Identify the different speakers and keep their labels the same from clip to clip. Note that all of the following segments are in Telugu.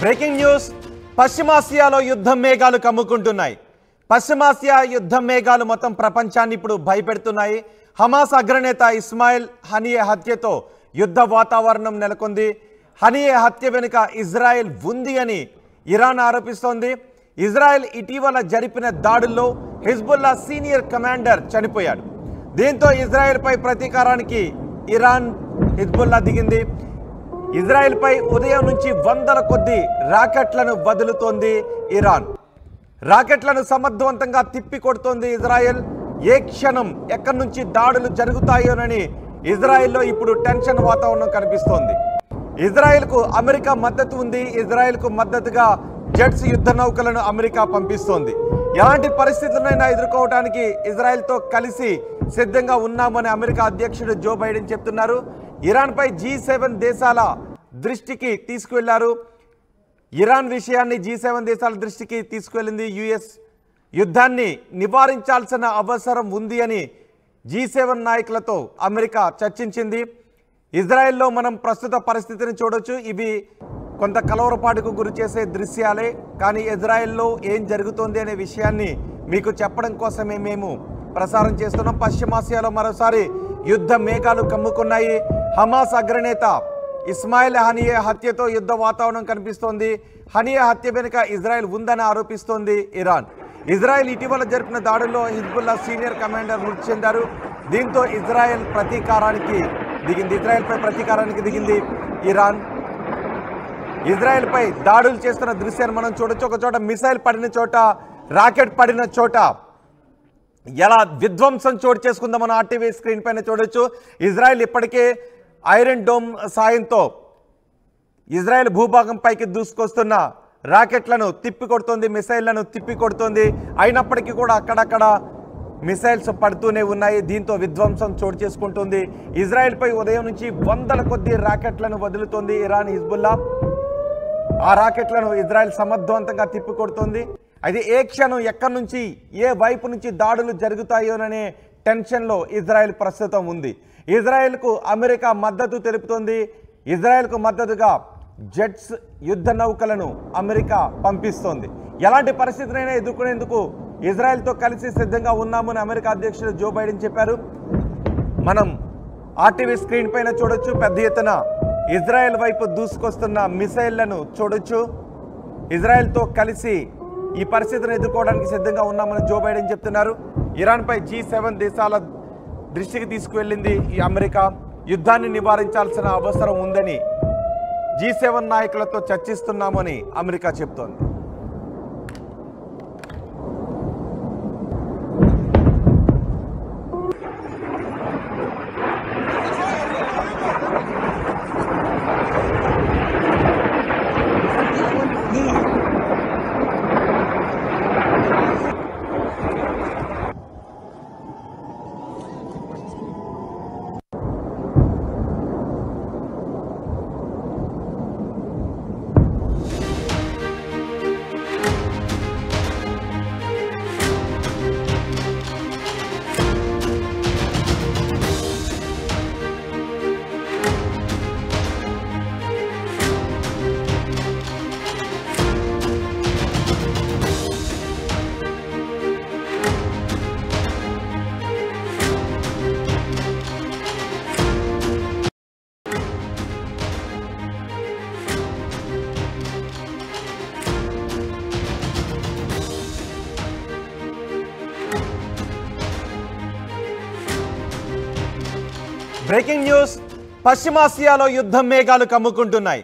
Speaker 1: బ్రేకింగ్ న్యూస్ పశ్చిమాసియాలో యుద్ధం మేఘాలు కమ్ముకుంటున్నాయి. పశ్చిమాసియా యుద్ధం మేఘాలు మొత్తం ప్రపంచాన్ని ఇప్పుడు భయపెడుతున్నాయి. హమాస్ అగ్రనేత ఇస్మాయిల్ హనియే హత్యతో యుద్ధ వాతావరణం నెలకొంది. హనియే హత్య వెనుక ఇజ్రాయెల్ ఉంది అని ఇరాన్ ఆరోపిస్తోంది. ఇజ్రాయెల్ ఇటీవల జరిపిన దాడుల్లో హిజ్బుల్లా సీనియర్ కమాండర్ చనిపోయాడు. దీంతో ఇజ్రాయెల్పై ప్రతీకారానికి ఇరాన్ హిజ్బుల్లా దిగింది. ఇజ్రాయెల్పై ఉదయం నుంచి వందల కొద్ది రాకెట్లను వదులుతోంది ఇరాన్. రాకెట్లను సమర్థవంతంగా తిప్పికొడుతోంది ఇజ్రాయెల్. ఏ క్షణం ఎక్కడి నుంచి దాడులు జరుగుతాయోనని ఇజ్రాయెల్లో ఇప్పుడు టెన్షన్ వాతావరణం కనిపిస్తోంది. ఇజ్రాయెల్కు అమెరికా మద్దతు ఉంది. ఇజ్రాయెల్కు మద్దతుగా జెట్స్ యుద్ధ నౌకలను అమెరికా పంపిస్తోంది. ఎలాంటి పరిస్థితులైనా ఎదుర్కోవడానికి ఇజ్రాయెల్తో కలిసి సిద్ధంగా ఉన్నామని అమెరికా అధ్యక్షుడు జో బైడెన్ చెప్తున్నారు. ఇరాన్పై G7 దేశాల దృష్టికి తీసుకువెళ్లారు. ఇరాన్ విషయాన్ని G7 దేశాల దృష్టికి తీసుకువెళ్ళింది యుఎస్. యుద్ధాన్ని నివారించాల్సిన అవసరం ఉంది అని G7 నాయకులతో అమెరికా చర్చించింది. ఇజ్రాయెల్లో మనం ప్రస్తుత పరిస్థితిని చూడొచ్చు. ఇవి కొంత కలవరపాటుకు గురి చేసే దృశ్యాలే. కానీ ఇజ్రాయెల్లో ఏం జరుగుతోంది అనే విషయాన్ని మీకు చెప్పడం కోసమే మేము ప్రసారం చేస్తున్నాం. పశ్చిమాసియాలో మరోసారి యుద్ధ మేఘాలు కమ్ముకున్నాయి. హమాస్ అగ్రనేత ఇస్మాయిల్ హనియే హత్యతో యుద్ధ వాతావరణం కనిపిస్తోంది. హనియే హత్య వెనుక ఇజ్రాయెల్ ఉందని ఆరోపిస్తోంది ఇరాన్. ఇజ్రాయెల్ ఇటీవల జరిపిన దాడుల్లో హిజ్బుల్లా సీనియర్ కమాండర్ మృతి చెందారు. దీంతో ఇజ్రాయెల్పై ప్రతీకారానికి దిగింది ఇరాన్. ఇజ్రాయెల్పై దాడులు చేస్తున్న దృశ్యాన్ని మనం చూడొచ్చు. ఒక చోట మిసైల్ పడిన చోట, రాకెట్ పడిన చోట ఎలా విధ్వంసం చోటు చేసుకుందో మనం RTV స్క్రీన్ పైన చూడొచ్చు. ఇజ్రాయెల్ ఇప్పటికే ఐరన్ డోమ్ సాయంతో ఇజ్రాయెల్ భూభాగం పైకి దూసుకొస్తున్న రాకెట్లను తిప్పికొడుతోంది, మిసైళ్లను తిప్పికొడుతోంది. అయినప్పటికీ కూడా అక్కడక్కడ మిసైల్స్ పడుతూనే ఉన్నాయి. దీంతో విధ్వంసం చోటు చేసుకుంటుంది. ఇజ్రాయెల్పై ఉదయం నుంచి వందల కొద్ది రాకెట్లను వదులుతోంది ఇరాన్ హిజ్బుల్లా. ఆ రాకెట్లను ఇజ్రాయెల్ సమర్థవంతంగా తిప్పికొడుతోంది. అయితే ఏ క్షణం ఎక్కడి నుంచి ఏ వైపు నుంచి దాడులు జరుగుతాయోననే టెన్షన్లో ఇజ్రాయెల్ ప్రస్తుతం ఉంది. ఇజ్రాయెల్కు అమెరికా మద్దతు తెలుపుతోంది. ఇజ్రాయెల్కు మద్దతుగా జెట్స్ యుద్ధ నౌకలను అమెరికా పంపిస్తోంది. ఎలాంటి పరిస్థితినైనా ఎదుర్కొనేందుకు ఇజ్రాయెల్తో కలిసి సిద్ధంగా ఉన్నామని అమెరికా అధ్యక్షుడు జో బైడెన్ చెప్పారు. మనం RTV స్క్రీన్ పైన చూడొచ్చు. పెద్ద ఎత్తున ఇజ్రాయెల్ వైపు దూసుకొస్తున్న మిసైళ్లను చూడొచ్చు. ఇజ్రాయెల్తో కలిసి ఈ పరిస్థితిని ఎదుర్కోవడానికి సిద్ధంగా ఉన్నామని జో బైడెన్ చెప్తున్నారు. ఇరాన్పై G7 దేశాల దృష్టికి తీసుకువెళ్ళింది ఈ అమెరికా. యుద్ధాన్ని నివారించాల్సిన అవసరం ఉందని G7 నాయకులతో చర్చిస్తున్నామని అమెరికా చెప్తోంది. బ్రేకింగ్ న్యూస్ పశ్చిమాసియాలో యుద్ధం మేఘాలు కమ్ముకుంటున్నాయి.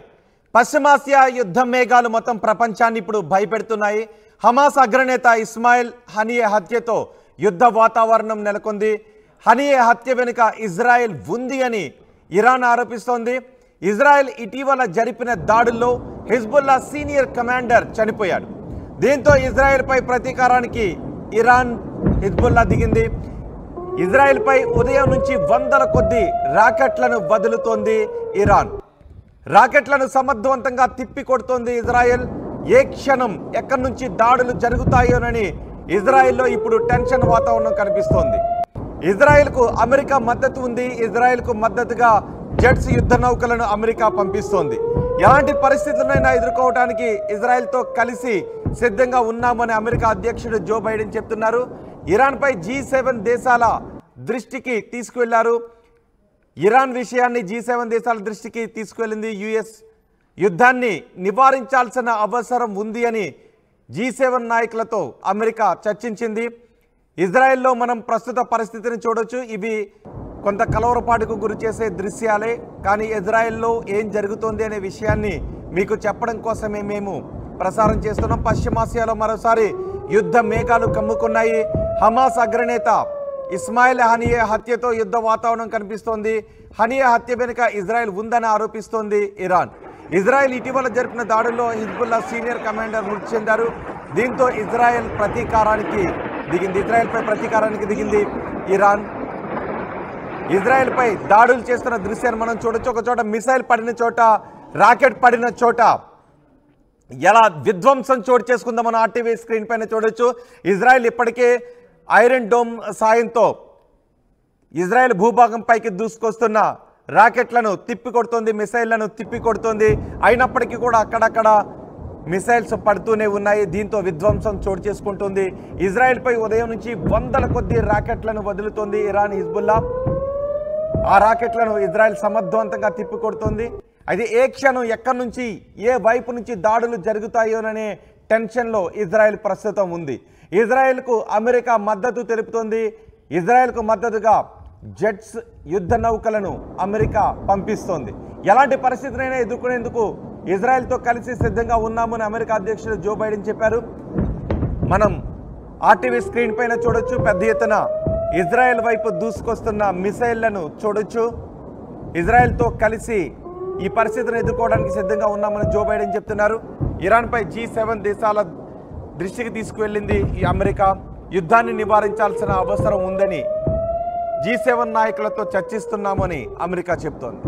Speaker 1: పశ్చిమాసియా యుద్ధం మేఘాలు మొత్తం ప్రపంచాన్ని ఇప్పుడు భయపెడుతున్నాయి. హమాస్ అగ్రనేత ఇస్మాయిల్ హనియే హత్యతో యుద్ధ వాతావరణం నెలకొంది. హనియే హత్య వెనుక ఇజ్రాయెల్ ఉంది అని ఇరాన్ ఆరోపిస్తోంది. ఇజ్రాయెల్ ఇటీవల జరిపిన దాడుల్లో హిజ్బుల్లా సీనియర్ కమాండర్ చనిపోయాడు. దీంతో ఇజ్రాయెల్పై ప్రతీకారానికి ఇరాన్ హిజ్బుల్లా దిగింది. ఇజ్రాయెల్పై ఉదయం నుంచి వందల కొద్ది రాకెట్లను వదులుతోంది ఇరాన్. రాకెట్లను సమర్థవంతంగా తిప్పికొడుతోంది ఇజ్రాయెల్. ఏ క్షణం ఎక్కడి నుంచి దాడులు జరుగుతాయోనని ఇజ్రాయెల్లో ఇప్పుడు టెన్షన్ వాతావరణం కనిపిస్తోంది. ఇజ్రాయెల్కు అమెరికా మద్దతు ఉంది. ఇజ్రాయెల్కు మద్దతుగా జెట్స్ యుద్ధ నౌకలను అమెరికా పంపిస్తోంది. ఎలాంటి పరిస్థితులైనా ఎదుర్కోవడానికి ఇజ్రాయెల్తో కలిసి సిద్ధంగా ఉన్నామని అమెరికా అధ్యక్షుడు జో బైడెన్ చెప్తున్నారు. ఇరాన్పై G7 దేశాల దృష్టికి తీసుకువెళ్లారు. ఇరాన్ విషయాన్ని G7 దేశాల దృష్టికి తీసుకువెళ్ళింది యుఎస్. యుద్ధాన్ని నివారించాల్సిన అవసరం ఉంది అని G7 నాయకులతో అమెరికా చర్చించింది. ఇజ్రాయెల్లో మనం ప్రస్తుత పరిస్థితిని చూడొచ్చు. ఇవి కొంత కలవరపాటుకు గురి చేసే దృశ్యాలే, కానీ ఇజ్రాయెల్లో ఏం జరుగుతోంది అనే విషయాన్ని మీకు చెప్పడం కోసమే మేము ప్రసారం చేస్తున్నాం. పశ్చిమాసియాలో మరోసారి యుద్ధ మేఘాలు కమ్ముకున్నాయి. హమాస్ అగ్రనేత ఇస్మాయిల్ హనియే హత్యతో యుద్ధ వాతావరణం కనిపిస్తోంది. హనియే హత్య వెనుక ఇజ్రాయెల్ ఉందని ఆరోపిస్తోంది ఇరాన్. ఇజ్రాయెల్ ఇటీవల జరిపిన దాడుల్లో హిజ్బుల్లా సీనియర్ కమాండర్ మృతి చెందారు. దీంతో ఇజ్రాయెల్పై ప్రతీకారానికి దిగింది ఇరాన్. ఇజ్రాయెల్పై దాడులు చేస్తున్న దృశ్యాన్ని మనం చూడొచ్చు. ఒక చోట మిసైల్ పడిన చోట, రాకెట్ పడిన చోట ఎలా విధ్వంసం చోటు చేసుకుందో మనం ఆర్టీవీ స్క్రీన్ పైన చూడొచ్చు. ఇజ్రాయెల్ ఇప్పటికే ఐరన్ డోమ్ సాయంతో ఇజ్రాయెల్ భూభాగం పైకి దూసుకొస్తున్న రాకెట్లను తిప్పికొడుతోంది, మిసైళ్లను తిప్పికొడుతోంది. అయినప్పటికీ కూడా అక్కడక్కడ మిసైల్స్ పడుతూనే ఉన్నాయి. దీంతో విధ్వంసం చోటు చేసుకుంటుంది. ఇజ్రాయెల్పై ఉదయం నుంచి వందల కొద్ది రాకెట్లను వదులుతోంది ఇరాన్ హిజ్బుల్లా. ఆ రాకెట్లను ఇజ్రాయెల్ సమర్థవంతంగా తిప్పికొడుతోంది. అయితే ఏ క్షణం ఎక్కడి నుంచి ఏ వైపు నుంచి దాడులు జరుగుతాయోననే టెన్షన్లో ఇజ్రాయెల్ ప్రస్తుతం ఉంది. ఇజ్రాయెల్కు అమెరికా మద్దతు తెలుపుతోంది. ఇజ్రాయెల్కు మద్దతుగా జెట్స్ యుద్ధ నౌకలను అమెరికా పంపిస్తోంది. ఎలాంటి పరిస్థితినైనా ఎదుర్కొనేందుకు ఇజ్రాయెల్తో కలిసి సిద్ధంగా ఉన్నామని అమెరికా అధ్యక్షుడు జో బైడెన్ చెప్పారు. మనం ఆర్టీవీ స్క్రీన్ పైన చూడొచ్చు. పెద్ద ఎత్తున ఇజ్రాయెల్ వైపు దూసుకొస్తున్న మిసైళ్లను చూడొచ్చు. ఇజ్రాయెల్తో కలిసి ఈ పరిస్థితిని ఎదుర్కోవడానికి సిద్ధంగా ఉన్నామని జో బైడెన్ చెప్తున్నారు. ఇరాన్పై G7 దేశాల దృష్టికి తీసుకువెళ్ళింది ఈ అమెరికా. యుద్ధాన్ని నివారించాల్సిన అవసరం ఉందని G7 నాయకులతో చర్చిస్తున్నామని అమెరికా చెప్తోంది.